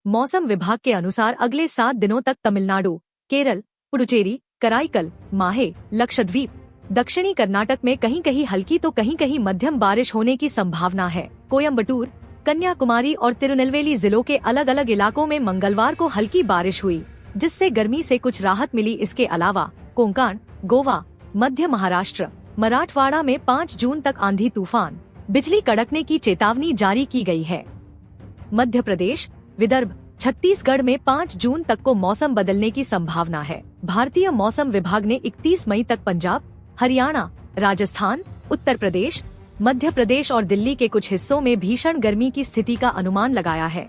मौसम विभाग के अनुसार अगले 7 दिनों तक तमिलनाडु, केरल, पुडुचेरी, कराईकल, माहे, लक्षद्वीप, दक्षिणी कर्नाटक में कहीं कहीं हल्की तो कहीं कहीं मध्यम बारिश होने की संभावना है। कोयम्बटूर, कन्याकुमारी और तिरुनेलवेली जिलों के अलग अलग इलाकों में मंगलवार को हल्की बारिश हुई, जिससे गर्मी से कुछ राहत मिली। इसके अलावा कोंकण, गोवा, मध्य महाराष्ट्र, मराठवाड़ा में 5 जून तक आंधी तूफान, बिजली कड़कने की चेतावनी जारी की गई है। मध्य प्रदेश, विदर्भ, छत्तीसगढ़ में 5 जून तक को मौसम बदलने की संभावना है। भारतीय मौसम विभाग ने 31 मई तक पंजाब, हरियाणा, राजस्थान, उत्तर प्रदेश, मध्य प्रदेश और दिल्ली के कुछ हिस्सों में भीषण गर्मी की स्थिति का अनुमान लगाया है।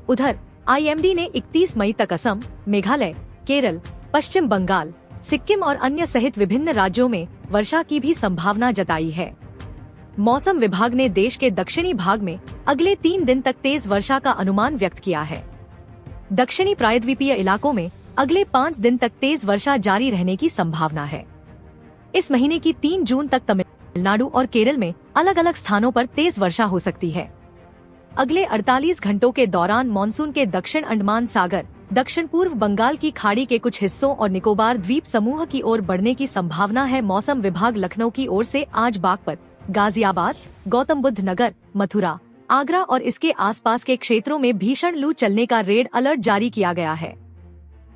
उधर आईएमडी ने 31 मई तक असम, मेघालय, केरल, पश्चिम बंगाल, सिक्किम और अन्य सहित विभिन्न राज्यों में वर्षा की भी संभावना जताई है। मौसम विभाग ने देश के दक्षिणी भाग में अगले 3 दिन तक तेज वर्षा का अनुमान व्यक्त किया है। दक्षिणी प्रायद्वीपीय इलाकों में अगले 5 दिन तक तेज वर्षा जारी रहने की संभावना है। इस महीने की 3 जून तक तमिलनाडु और केरल में अलग अलग स्थानों पर तेज वर्षा हो सकती है। अगले 48 घंटों के दौरान मानसून के दक्षिण अंडमान सागर, दक्षिण पूर्व बंगाल की खाड़ी के कुछ हिस्सों और निकोबार द्वीप समूह की ओर बढ़ने की संभावना है। मौसम विभाग लखनऊ की ओर से आज बागपत, गाजियाबाद, गौतम बुद्ध नगर, मथुरा, आगरा और इसके आसपास के क्षेत्रों में भीषण लू चलने का रेड अलर्ट जारी किया गया है।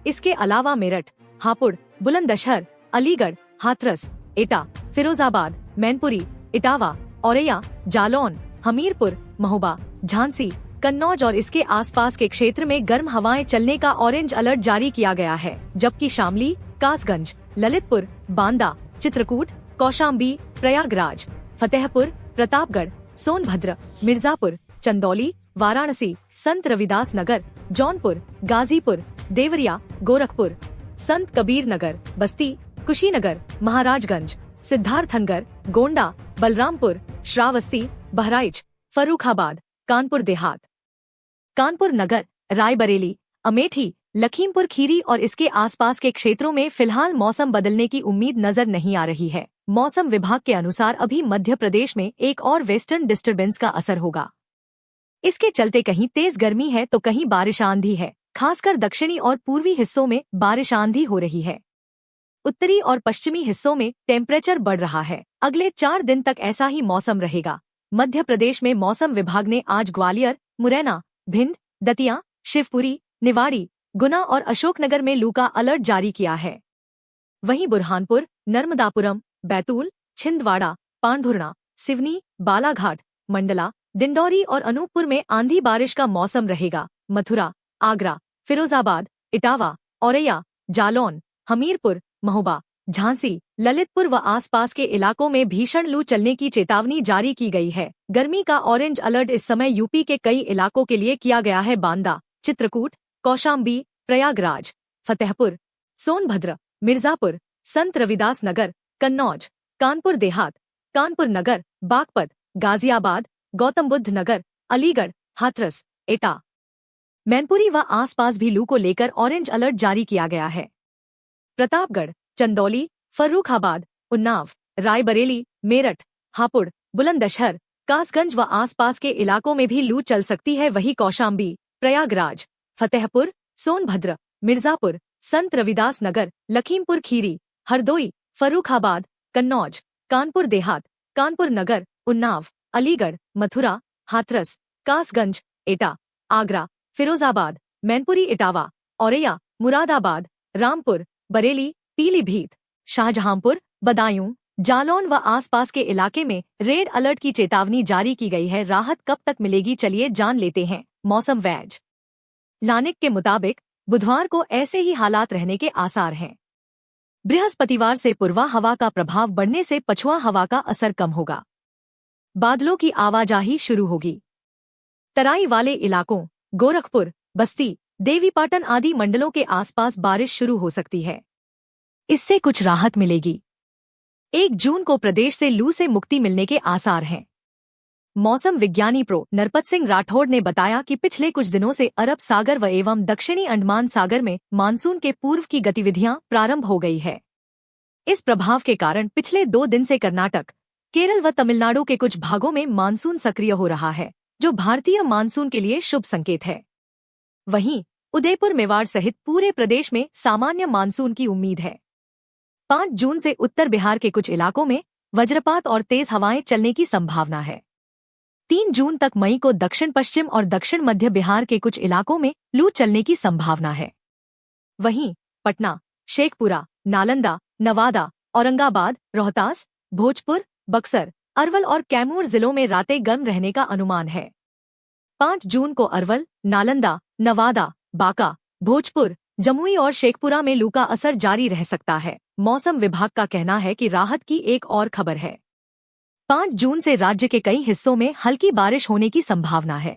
इसके अलावा मेरठ, हापुड़, बुलंदशहर, अलीगढ़, हाथरस, एटा, फिरोजाबाद, मैनपुरी, इटावा, औरैया, जालौन, हमीरपुर, महोबा, झांसी, कन्नौज और इसके आसपास के क्षेत्र में गर्म हवाएं चलने का ऑरेंज अलर्ट जारी किया गया है, जबकि शामली, कासगंज, ललितपुर, बांदा, चित्रकूट, कौशाम्बी, प्रयागराज, फतेहपुर, प्रतापगढ़, सोनभद्र, मिर्जापुर, चंदौली, वाराणसी, संत रविदास नगर, जौनपुर, गाजीपुर, देवरिया, गोरखपुर, संत कबीर नगर, बस्ती, कुशीनगर, महाराजगंज, सिद्धार्थनगर, गोंडा, बलरामपुर, श्रावस्ती, बहराइच, फर्रुखाबाद, कानपुर देहात, कानपुर नगर, रायबरेली, अमेठी, लखीमपुर खीरी और इसके आसपास के क्षेत्रों में फिलहाल मौसम बदलने की उम्मीद नजर नहीं आ रही है। मौसम विभाग के अनुसार अभी मध्य प्रदेश में एक और वेस्टर्न डिस्टर्बेंस का असर होगा। इसके चलते कहीं तेज गर्मी है तो कहीं बारिश आंधी है। खासकर दक्षिणी और पूर्वी हिस्सों में बारिश आंधी हो रही है। उत्तरी और पश्चिमी हिस्सों में टेम्परेचर बढ़ रहा है। अगले 4 दिन तक ऐसा ही मौसम रहेगा। मध्य प्रदेश में मौसम विभाग ने आज ग्वालियर, मुरैना, भिंड, दतिया, शिवपुरी, निवाड़ी, गुना और अशोकनगर में लू का अलर्ट जारी किया है। वहीं बुरहानपुर, नर्मदापुरम, बैतूल, छिंदवाड़ा, पांढुर्णा, सिवनी, बालाघाट, मंडला, डिंडौरी और अनूपपुर में आंधी बारिश का मौसम रहेगा। मथुरा, आगरा, फिरोजाबाद, इटावा, औरैया, जालौन, हमीरपुर, महोबा, झांसी, ललितपुर व आसपास के इलाकों में भीषण लू चलने की चेतावनी जारी की गई है। गर्मी का ऑरेंज अलर्ट इस समय यूपी के कई इलाकों के लिए किया गया है। बांदा, चित्रकूट, कौशाम्बी, प्रयागराज, फतेहपुर, सोनभद्र, मिर्जापुर, संत रविदास नगर, कन्नौज, कानपुर देहात, कानपुर नगर, बागपत, गाजियाबाद, गौतम बुद्ध नगर, अलीगढ़, हाथरस, एटा, मैनपुरी व आसपास भी लू को लेकर ऑरेंज अलर्ट जारी किया गया है। प्रतापगढ़, चंदौली, फर्रुखाबाद, उन्नाव, रायबरेली, मेरठ, हापुड़, बुलंदशहर, कासगंज व आसपास के इलाकों में भी लू चल सकती है। वहीं कौशाम्बी, प्रयागराज, फतेहपुर, सोनभद्र, मिर्जापुर, संत रविदास नगर, लखीमपुर खीरी, हरदोई, फर्रुखाबाद, कन्नौज, कानपुर देहात, कानपुर नगर, उन्नाव, अलीगढ़, मथुरा, हाथरस, कासगंज, एटा, आगरा, फिरोजाबाद, मैनपुरी, इटावा, औरैया, मुरादाबाद, रामपुर, बरेली, पीलीभीत, शाहजहांपुर, बदायूं, जालौन व आसपास के इलाके में रेड अलर्ट की चेतावनी जारी की गई है। राहत कब तक मिलेगी, चलिए जान लेते हैं। मौसम वैज्ञानिक के मुताबिक बुधवार को ऐसे ही हालात रहने के आसार हैं। बृहस्पतिवार से पूर्वा हवा का प्रभाव बढ़ने से पछुआ हवा का असर कम होगा। बादलों की आवाजाही शुरू होगी। तराई वाले इलाकों, गोरखपुर, बस्ती, देवीपाटन आदि मंडलों के आसपास बारिश शुरू हो सकती है। इससे कुछ राहत मिलेगी। 1 जून को प्रदेश से लू से मुक्ति मिलने के आसार हैं। मौसम विज्ञानी प्रो नरपत सिंह राठौड़ ने बताया कि पिछले कुछ दिनों से अरब सागर व एवं दक्षिणी अंडमान सागर में मानसून के पूर्व की गतिविधियां प्रारंभ हो गई है। इस प्रभाव के कारण पिछले 2 दिन से कर्नाटक, केरल व तमिलनाडु के कुछ भागों में मानसून सक्रिय हो रहा है, जो भारतीय मानसून के लिए शुभ संकेत है। वहीं उदयपुर मेवाड़ सहित पूरे प्रदेश में सामान्य मानसून की उम्मीद है। 5 जून से उत्तर बिहार के कुछ इलाकों में वज्रपात और तेज हवाएं चलने की संभावना है। 3 जून तक मई को दक्षिण पश्चिम और दक्षिण मध्य बिहार के कुछ इलाकों में लू चलने की संभावना है। वहीं पटना, शेखपुरा, नालंदा, नवादा, औरंगाबाद, रोहतास, भोजपुर, बक्सर, अरवल और कैमूर जिलों में रातें गर्म रहने का अनुमान है। 5 जून को अरवल, नालंदा, नवादा, बांका, भोजपुर, जमुई और शेखपुरा में लू का असर जारी रह सकता है। मौसम विभाग का कहना है कि राहत की एक और खबर है। 5 जून से राज्य के कई हिस्सों में हल्की बारिश होने की संभावना है।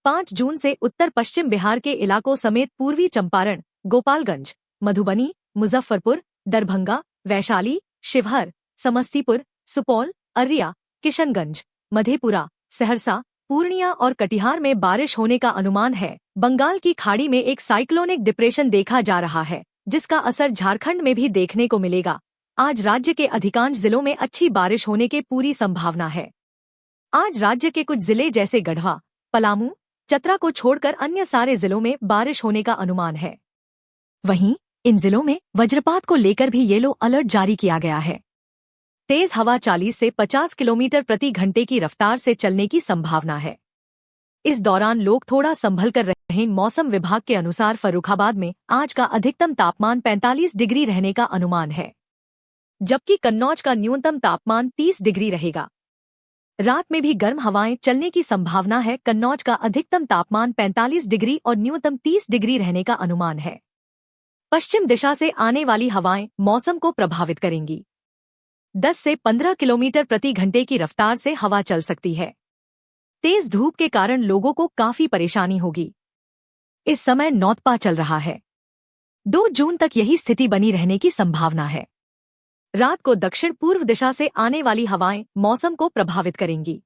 5 जून से उत्तर पश्चिम बिहार के इलाकों समेत पूर्वी चंपारण, गोपालगंज, मधुबनी, मुजफ्फरपुर, दरभंगा, वैशाली, शिवहर, समस्तीपुर, सुपौल, अररिया, किशनगंज, मधेपुरा, सहरसा, पूर्णिया और कटिहार में बारिश होने का अनुमान है। बंगाल की खाड़ी में एक साइक्लोनिक डिप्रेशन देखा जा रहा है, जिसका असर झारखंड में भी देखने को मिलेगा। आज राज्य के अधिकांश जिलों में अच्छी बारिश होने की पूरी संभावना है। आज राज्य के कुछ जिले जैसे गढ़वा, पलामू, चतरा को छोड़कर अन्य सारे जिलों में बारिश होने का अनुमान है। वहीं इन जिलों में वज्रपात को लेकर भी येलो अलर्ट जारी किया गया है। तेज हवा 40 से 50 किलोमीटर प्रति घंटे की रफ्तार से चलने की संभावना है। इस दौरान लोग थोड़ा संभल कर रहें। मौसम विभाग के अनुसार फर्रुखाबाद में आज का अधिकतम तापमान 45 डिग्री रहने का अनुमान है, जबकि कन्नौज का न्यूनतम तापमान 30 डिग्री रहेगा। रात में भी गर्म हवाएं चलने की संभावना है। कन्नौज का अधिकतम तापमान 45 डिग्री और न्यूनतम 30 डिग्री रहने का अनुमान है। पश्चिम दिशा से आने वाली हवाएं मौसम को प्रभावित करेंगी। 10 से 15 किलोमीटर प्रति घंटे की रफ्तार से हवा चल सकती है। तेज धूप के कारण लोगों को काफी परेशानी होगी। इस समय नौतपा चल रहा है। 2 जून तक यही स्थिति बनी रहने की संभावना है। रात को दक्षिण पूर्व दिशा से आने वाली हवाएं मौसम को प्रभावित करेंगी।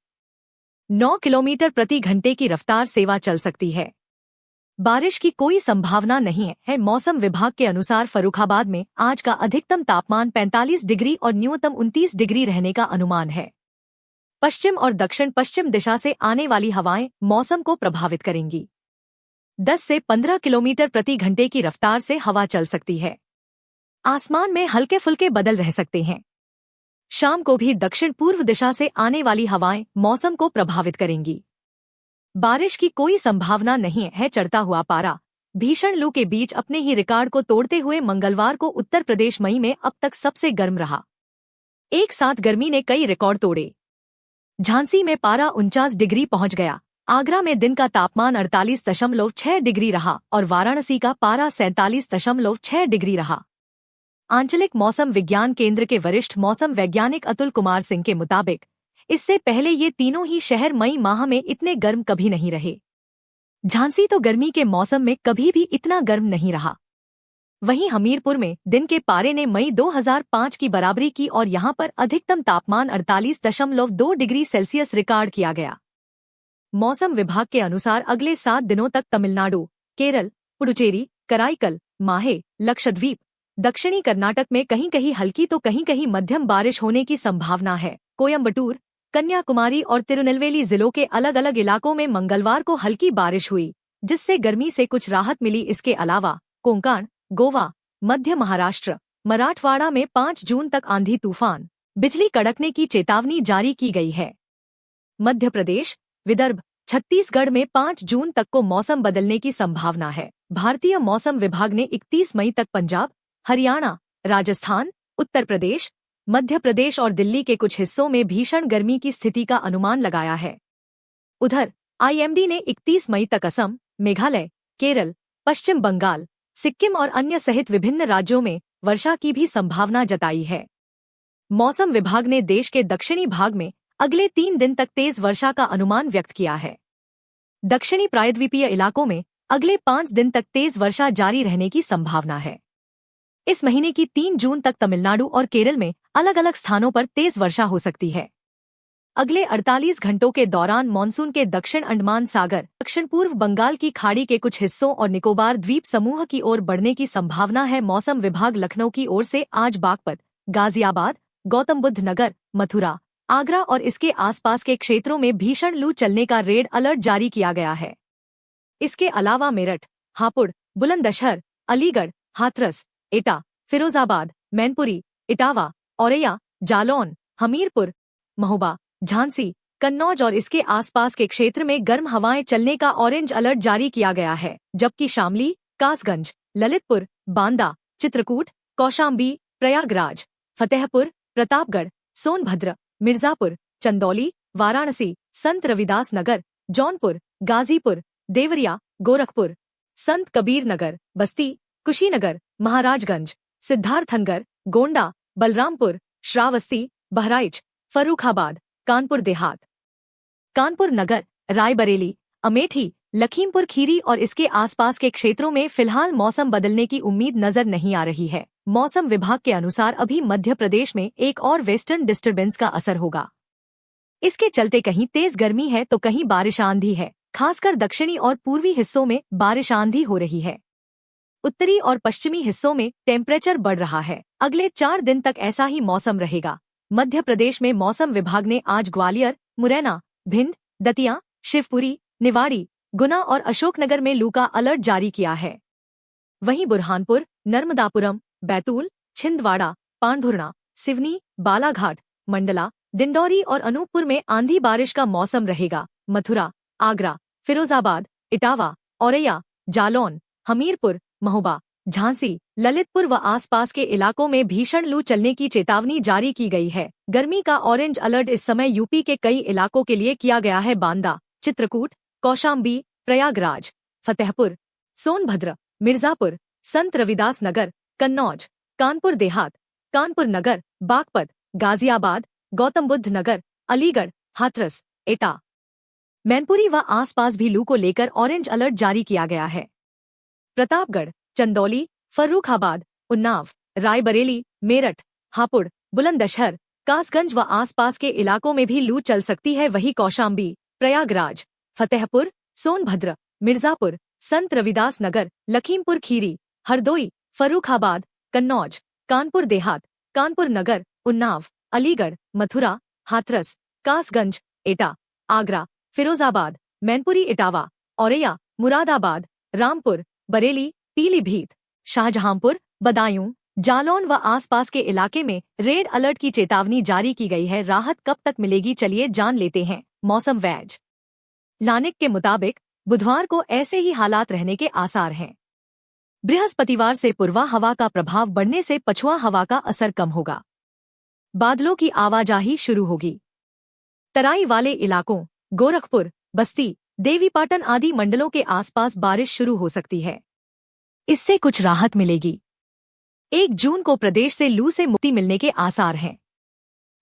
9 किलोमीटर प्रति घंटे की रफ्तार सेवा चल सकती है। बारिश की कोई संभावना नहीं है। मौसम विभाग के अनुसार फर्रुखाबाद में आज का अधिकतम तापमान 45 डिग्री और न्यूनतम 29 डिग्री रहने का अनुमान है। पश्चिम और दक्षिण पश्चिम दिशा से आने वाली हवाएं मौसम को प्रभावित करेंगी। 10 से 15 किलोमीटर प्रति घंटे की रफ्तार से हवा चल सकती है। आसमान में हल्के फुल्के बादल रह सकते हैं। शाम को भी दक्षिण पूर्व दिशा से आने वाली हवाएं मौसम को प्रभावित करेंगी। बारिश की कोई संभावना नहीं है। चढ़ता हुआ पारा भीषण लू के बीच अपने ही रिकॉर्ड को तोड़ते हुए मंगलवार को उत्तर प्रदेश मई में अब तक सबसे गर्म रहा। एक साथ गर्मी ने कई रिकॉर्ड तोड़े। झांसी में पारा 49 डिग्री पहुंच गया। आगरा में दिन का तापमान 48.6 डिग्री रहा और वाराणसी का पारा 47.6 डिग्री रहा। आंचलिक मौसम विज्ञान केंद्र के वरिष्ठ मौसम वैज्ञानिक अतुल कुमार सिंह के मुताबिक इससे पहले ये तीनों ही शहर मई माह में इतने गर्म कभी नहीं रहे। झांसी तो गर्मी के मौसम में कभी भी इतना गर्म नहीं रहा। वहीं हमीरपुर में दिन के पारे ने मई 2005 की बराबरी की और यहां पर अधिकतम तापमान 48.2 डिग्री सेल्सियस रिकॉर्ड किया गया। मौसम विभाग के अनुसार अगले 7 दिनों तक तमिलनाडु, केरल, पुडुचेरी, कराईकल, माहे, लक्षद्वीप, दक्षिणी कर्नाटक में कहीं कहीं हल्की तो कहीं कहीं मध्यम बारिश होने की संभावना है। कोयम्बटूर, कन्याकुमारी और तिरुनेलवेली जिलों के अलग अलग इलाकों में मंगलवार को हल्की बारिश हुई, जिससे गर्मी से कुछ राहत मिली। इसके अलावा कोंकण, गोवा, मध्य महाराष्ट्र, मराठवाड़ा में 5 जून तक आंधी तूफान, बिजली कड़कने की चेतावनी जारी की गई है। मध्य प्रदेश, विदर्भ, छत्तीसगढ़ में 5 जून तक को मौसम बदलने की संभावना है। भारतीय मौसम विभाग ने 31 मई तक पंजाब, हरियाणा, राजस्थान, उत्तर प्रदेश, मध्य प्रदेश और दिल्ली के कुछ हिस्सों में भीषण गर्मी की स्थिति का अनुमान लगाया है। उधर आईएमडी ने 31 मई तक असम, मेघालय, केरल, पश्चिम बंगाल, सिक्किम और अन्य सहित विभिन्न राज्यों में वर्षा की भी संभावना जताई है। मौसम विभाग ने देश के दक्षिणी भाग में अगले 3 दिन तक तेज वर्षा का अनुमान व्यक्त किया है। दक्षिणी प्रायद्वीपीय इलाकों में अगले 5 दिन तक तेज वर्षा जारी रहने की संभावना है। इस महीने की 3 जून तक तमिलनाडु और केरल में अलग अलग स्थानों पर तेज वर्षा हो सकती है। अगले 48 घंटों के दौरान मानसून के दक्षिण अंडमान सागर, दक्षिण पूर्व बंगाल की खाड़ी के कुछ हिस्सों और निकोबार द्वीप समूह की ओर बढ़ने की संभावना है। मौसम विभाग लखनऊ की ओर से आज बागपत, गाजियाबाद, गौतम बुद्ध नगर, मथुरा, आगरा और इसके आसपास के क्षेत्रों में भीषण लू चलने का रेड अलर्ट जारी किया गया है। इसके अलावा मेरठ, हापुड़, बुलंदशहर, अलीगढ़, हाथरस, एटा, फिरोजाबाद, मैनपुरी, इटावा, औरैया, जालौन, हमीरपुर, महोबा, झांसी, कन्नौज और इसके आसपास के क्षेत्र में गर्म हवाएं चलने का ऑरेंज अलर्ट जारी किया गया है, जबकि शामली, कासगंज, ललितपुर, बांदा, चित्रकूट, कौशाम्बी, प्रयागराज, फतेहपुर, प्रतापगढ़, सोनभद्र, मिर्जापुर, चंदौली, वाराणसी, संत रविदास नगर, जौनपुर, गाजीपुर, देवरिया, गोरखपुर, संत कबीर नगर, बस्ती, कुशीनगर, महाराजगंज, सिद्धार्थनगर, गोंडा, बलरामपुर, श्रावस्ती, बहराइच, फर्रुखाबाद, कानपुर देहात, कानपुर नगर, रायबरेली, अमेठी, लखीमपुर खीरी और इसके आसपास के क्षेत्रों में फिलहाल मौसम बदलने की उम्मीद नजर नहीं आ रही है। मौसम विभाग के अनुसार अभी मध्य प्रदेश में एक और वेस्टर्न डिस्टर्बेंस का असर होगा। इसके चलते कहीं तेज गर्मी है तो कहीं बारिश आंधी है। खासकर दक्षिणी और पूर्वी हिस्सों में बारिश आंधी हो रही है। उत्तरी और पश्चिमी हिस्सों में टेम्परेचर बढ़ रहा है। अगले 4 दिन तक ऐसा ही मौसम रहेगा। मध्य प्रदेश में मौसम विभाग ने आज ग्वालियर, मुरैना, भिंड, दतिया, शिवपुरी, निवाड़ी, गुना और अशोकनगर में लू का अलर्ट जारी किया है। वहीं बुरहानपुर, नर्मदापुरम, बैतूल, छिंदवाड़ा, पांढुर्णा, सिवनी, बालाघाट, मंडला, डिंडौरी और अनूपपुर में आंधी बारिश का मौसम रहेगा। मथुरा, आगरा, फिरोजाबाद, इटावा, औरैया, जालौन, हमीरपुर, महोबा, झांसी, ललितपुर व आसपास के इलाकों में भीषण लू चलने की चेतावनी जारी की गई है। गर्मी का ऑरेंज अलर्ट इस समय यूपी के कई इलाकों के लिए किया गया है। बांदा, चित्रकूट, कौशाम्बी, प्रयागराज, फतेहपुर, सोनभद्र, मिर्जापुर, संत रविदास नगर, कन्नौज, कानपुर देहात, कानपुर नगर, बागपत, गाजियाबाद, गौतम बुद्ध नगर, अलीगढ़, हाथरस, एटा, मैनपुरी व आसपास भी लू को लेकर ऑरेंज अलर्ट जारी किया गया है। प्रतापगढ़, चंदौली, फर्रुखाबाद, उन्नाव, रायबरेली, मेरठ, हापुड़, बुलंदशहर, कासगंज व आसपास के इलाकों में भी लू चल सकती है। वहीं कौशाम्बी, प्रयागराज, फतेहपुर, सोनभद्र, मिर्जापुर, संत रविदास नगर, लखीमपुर खीरी, हरदोई, फर्रुखाबाद, कन्नौज, कानपुर देहात, कानपुर नगर, उन्नाव, अलीगढ़, मथुरा, हाथरस, कासगंज, एटा, आगरा, फिरोजाबाद, मैनपुरी, इटावा, औरैया, मुरादाबाद, रामपुर, बरेली, पीलीभीत, शाहजहांपुर, बदायूं, जालौन व आसपास के इलाके में रेड अलर्ट की चेतावनी जारी की गई है। राहत कब तक मिलेगी, चलिए जान लेते हैं। मौसम वैज लानिक के मुताबिक बुधवार को ऐसे ही हालात रहने के आसार हैं। बृहस्पतिवार से पूर्वा हवा का प्रभाव बढ़ने से पछुआ हवा का असर कम होगा। बादलों की आवाजाही शुरू होगी। तराई वाले इलाकों गोरखपुर, बस्ती, देवीपाटन आदि मंडलों के आसपास बारिश शुरू हो सकती है। इससे कुछ राहत मिलेगी। 1 जून को प्रदेश से लू से मुक्ति मिलने के आसार हैं।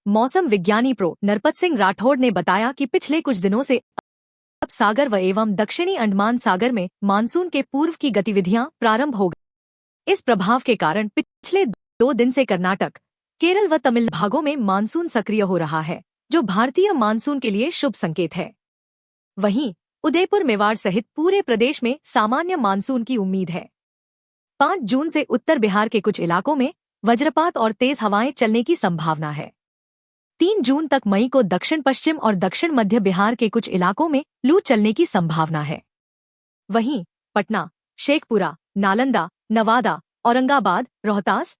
मौसम विज्ञानी प्रो नरपत सिंह राठौड़ ने बताया कि पिछले कुछ दिनों से अरब सागर व एवं दक्षिणी अंडमान सागर में मानसून के पूर्व की गतिविधियां प्रारंभ हो गई। इस प्रभाव के कारण पिछले 2 दिन से कर्नाटक, केरल व तमिल भागों में मानसून सक्रिय हो रहा है, जो भारतीय मानसून के लिए शुभ संकेत है। वहीं उदयपुर, मेवाड़ सहित पूरे प्रदेश में सामान्य मानसून की उम्मीद है। 5 जून से उत्तर बिहार के कुछ इलाकों में वज्रपात और तेज हवाएं चलने की संभावना है। 3 जून तक मई को दक्षिण पश्चिम और दक्षिण मध्य बिहार के कुछ इलाकों में लू चलने की संभावना है। वहीं पटना, शेखपुरा, नालंदा, नवादा, औरंगाबाद, रोहतास,